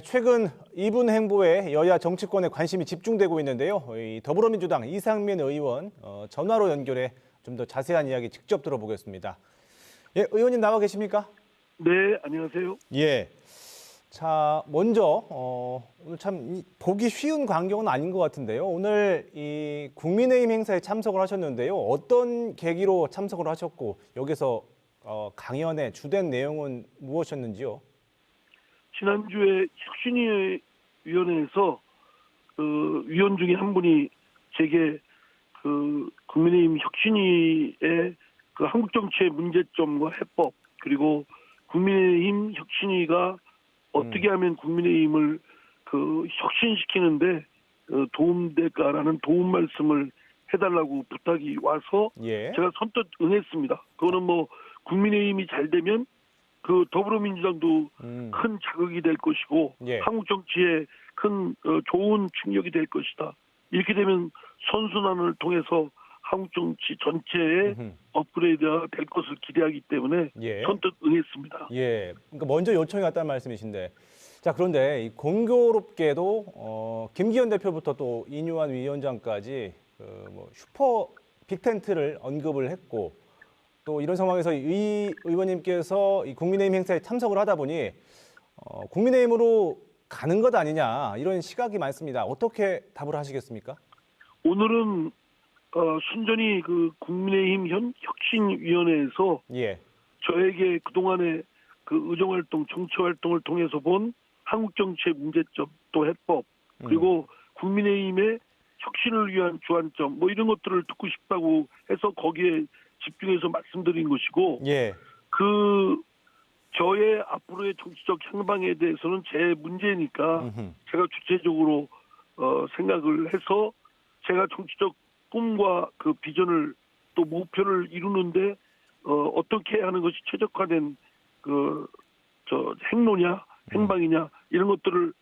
최근 이분 행보에 여야 정치권의 관심이 집중되고 있는데요. 이 더불어민주당 이상민 의원 전화로 연결해 좀 더 자세한 이야기 직접 들어보겠습니다. 의원님 나와 계십니까? 네, 안녕하세요. 자, 먼저 오늘 참 보기 쉬운 광경은 아닌 것 같은데요. 오늘 이 국민의힘 행사에 참석을 하셨는데요. 어떤 계기로 참석을 하셨고 여기서 강연의 주된 내용은 무엇이었는지요? 지난주에 혁신위원회에서 위원 중에 한 분이 제게 국민의힘 혁신위의 한국 정치의 문제점과 해법, 그리고 국민의힘 혁신위가 어떻게 하면 국민의힘을 혁신시키는데 도움될까라는 도움 말씀을 해달라고 부탁이 와서 제가 선뜻 응했습니다. 그거는 뭐 국민의힘이 잘 되면 더불어민주당도 큰 자극이 될 것이고 한국 정치에 큰 좋은 충격이 될 것이다. 이렇게 되면 선순환을 통해서 한국 정치 전체의 업그레이드가 될 것을 기대하기 때문에 선뜻 응했습니다. 그러니까 먼저 요청이 왔다는 말씀이신데, 자 그런데 이 공교롭게도 김기현 대표부터 또 이뇨한 위원장까지 슈퍼 빅텐트를 언급을 했고, 또 이런 상황에서 이 의원님께서 이 국민의힘 행사에 참석을 하다 보니 국민의힘으로 가는 것 아니냐 이런 시각이 많습니다. 어떻게 답을 하시겠습니까? 오늘은 순전히 국민의힘 혁신위원회에서 저에게 그동안의 의정활동, 정치활동을 통해서 본 한국 정치의 문제점, 또 해법, 그리고 국민의힘의 혁신을 위한 주안점, 이런 것들을 듣고 싶다고 해서 거기에 집중해서 말씀드린 것이고, 저의 앞으로의 정치적 향방에 대해서는 제 문제니까 제가 주체적으로 생각을 해서 제가 정치적 꿈과 비전을 또 목표를 이루는데 어떻게 하는 것이 최적화된 행로냐, 행방이냐 이런 것들을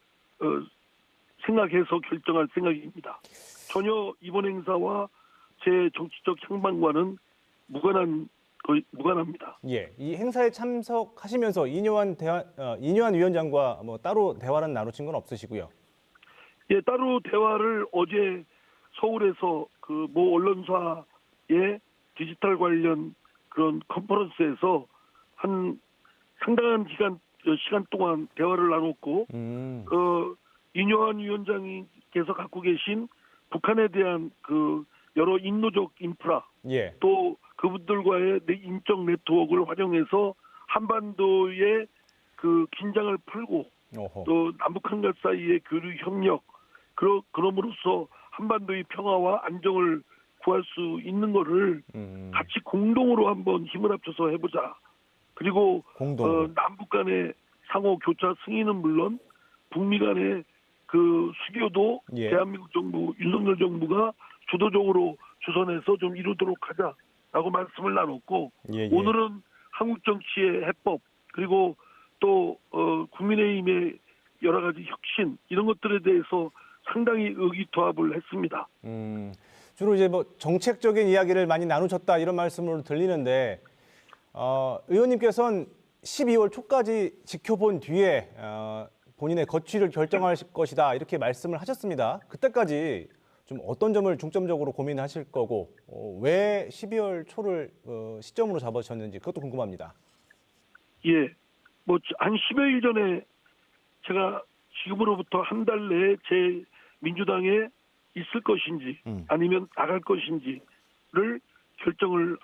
생각해서 결정할 생각입니다. 전혀 이번 행사와 제 정치적 향방과는 무관합니다. 이 행사에 참석하시면서 이뇨한 위원장과 따로 대화는 나누신 건 없으시고요? 따로 대화를 어제 서울에서 모 언론사의 디지털 관련 그런 컨퍼런스에서 한 상당한 시간 동안 대화를 나눴고, 이뇨한 위원장님께서 갖고 계신 북한에 대한 여러 인노적 인프라, 또 그분들과의 인적 네트워크를 활용해서 한반도의 긴장을 풀고 또 남북 한갈 사이의 교류 협력, 그럼으로써 한반도의 평화와 안정을 구할 수 있는 거를 같이 공동으로 한번 힘을 합쳐서 해보자. 그리고 남북 간의 상호 교차 승인은 물론 북미 간의 수교도 대한민국 정부, 윤석열 정부가 주도적으로 주선해서 좀 이루도록 하자라고 말씀을 나눴고, 오늘은 한국 정치의 해법, 그리고 또 국민의힘의 여러 가지 혁신 이런 것들에 대해서 상당히 의기투합을 했습니다. 주로 이제 정책적인 이야기를 많이 나누셨다 이런 말씀으로 들리는데, 의원님께서는 12월 초까지 지켜본 뒤에 본인의 거취를 결정할 것이다 이렇게 말씀을 하셨습니다. 그때까지 좀 어떤 점을 중점적으로 고민하실 거고 왜 12월 초를 시점으로 잡으셨는지 그것도 궁금합니다. 한 10여일 전에 제가 지금으로부터 한 달 내에 제 민주당에 있을 것인지 아니면 나갈 것인지를 결정을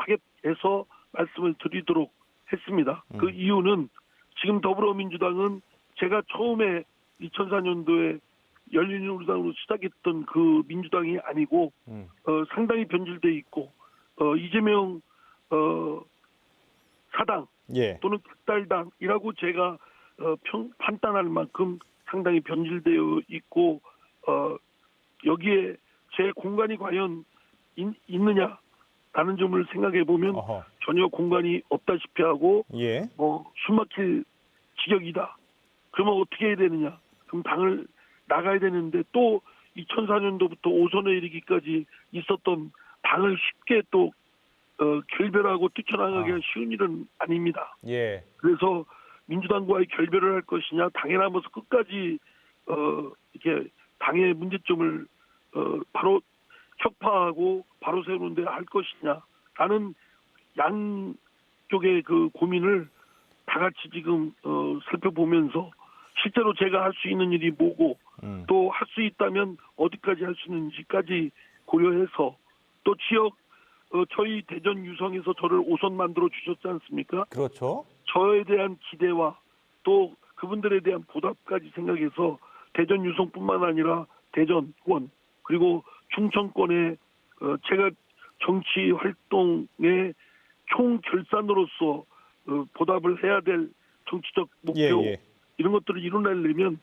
해서 말씀을 드리도록 했습니다. 그 이유는 지금 더불어민주당은 제가 처음에 2004년도에 열린우리당으로 시작했던 그 민주당이 아니고 상당히 변질돼 있고 이재명 사당 또는 극달당이라고 제가 판단할 만큼 상당히 변질되어 있고 여기에 제 공간이 과연 있느냐라는 점을 생각해 보면 전혀 공간이 없다시피 하고 숨막힐 지경이다. 그러면 어떻게 해야 되느냐? 그럼 당을 나가야 되는데 또 2004년도부터 오선에 이르기까지 있었던 당을 쉽게 또 결별하고 뛰쳐나가기가 쉬운 일은 아닙니다. 예. 그래서 민주당과의 결별을 할 것이냐, 당에 남아서 끝까지 이렇게 당의 문제점을 바로 격파하고 바로 세우는데 할 것이냐라는 양쪽의 그 고민을 다 같이 지금 살펴보면서 실제로 제가 할 수 있는 일이 뭐고 또 할 수 있다면 어디까지 할 수 있는지까지 고려해서 또 지역 저희 대전 유성에서 저를 5선 만들어 주셨지 않습니까? 그렇죠. 저에 대한 기대와 또 그분들에 대한 보답까지 생각해서 대전 유성뿐만 아니라 대전권 그리고 충청권에 제가 정치 활동의 총 결산으로서 보답을 해야 될 정치적 목표 이런 것들을 이뤄내려면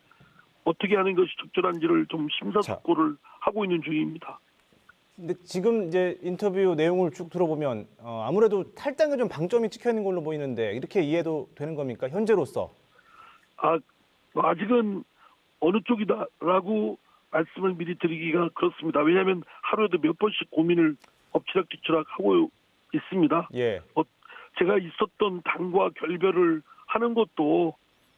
어떻게 하는 것이 적절한지를 좀 심사숙고를 하고 있는 중입니다. 근데 지금 이제 인터뷰 내용을 쭉 들어보면 아무래도 탈당에 좀 방점이 찍혀 있는 걸로 보이는데 이렇게 이해도 되는 겁니까? 현재로서? 아직은 어느 쪽이다라고 말씀을 미리 드리기가 그렇습니다. 왜냐하면 하루에도 몇 번씩 고민을 엎치락뒤치락 하고 있습니다. 예. 제가 있었던 당과 결별을 하는 것도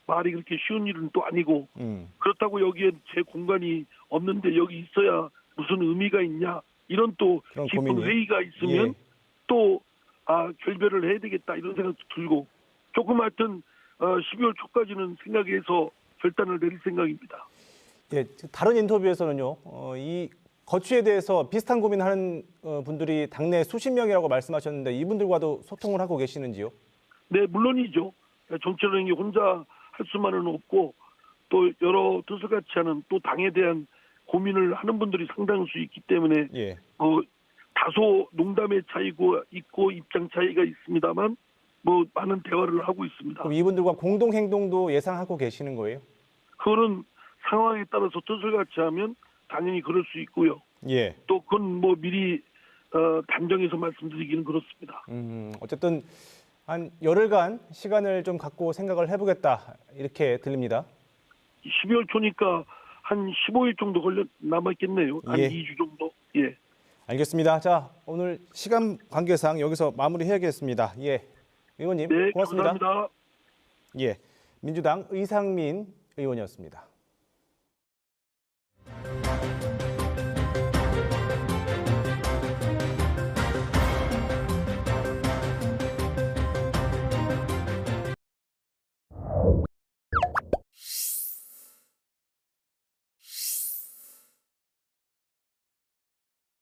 말이 그렇게 쉬운 일은 또 아니고 그렇다고 여기에 제 공간이 없는데 여기 있어야 무슨 의미가 있냐 이런 또 깊은 고민이? 회의가 있으면 또 결별을 해야 되겠다 이런 생각도 들고 조금 하여튼 12월 초까지는 생각해서 결단을 내릴 생각입니다. 예, 다른 인터뷰에서는요. 이 거취에 대해서 비슷한 고민하는 분들이 당내 수십 명이라고 말씀하셨는데 이분들과도 소통을 하고 계시는지요? 네, 물론이죠. 정치라는 게 혼자 할 수만은 없고 또 여러 뜻을 같이 하는 또 당에 대한 고민을 하는 분들이 상당수 있기 때문에 다소 농담의 차이고 있고 입장 차이가 있습니다만 많은 대화를 하고 있습니다. 그럼 이분들과 공동 행동도 예상하고 계시는 거예요? 그거는 상황에 따라서 뜻을 같이 하면 당연히 그럴 수 있고요. 또 그건 미리 단정해서 말씀드리기는 그렇습니다. 어쨌든 한 열흘간 시간을 좀 갖고 생각을 해보겠다 이렇게 들립니다. 12월 초니까 한 15일 정도 남았겠네요. 한 2주 정도. 예. 알겠습니다. 자, 오늘 시간 관계상 여기서 마무리해야겠습니다. 의원님 고맙습니다. 감사합니다. 민주당 의상민 의원이었습니다.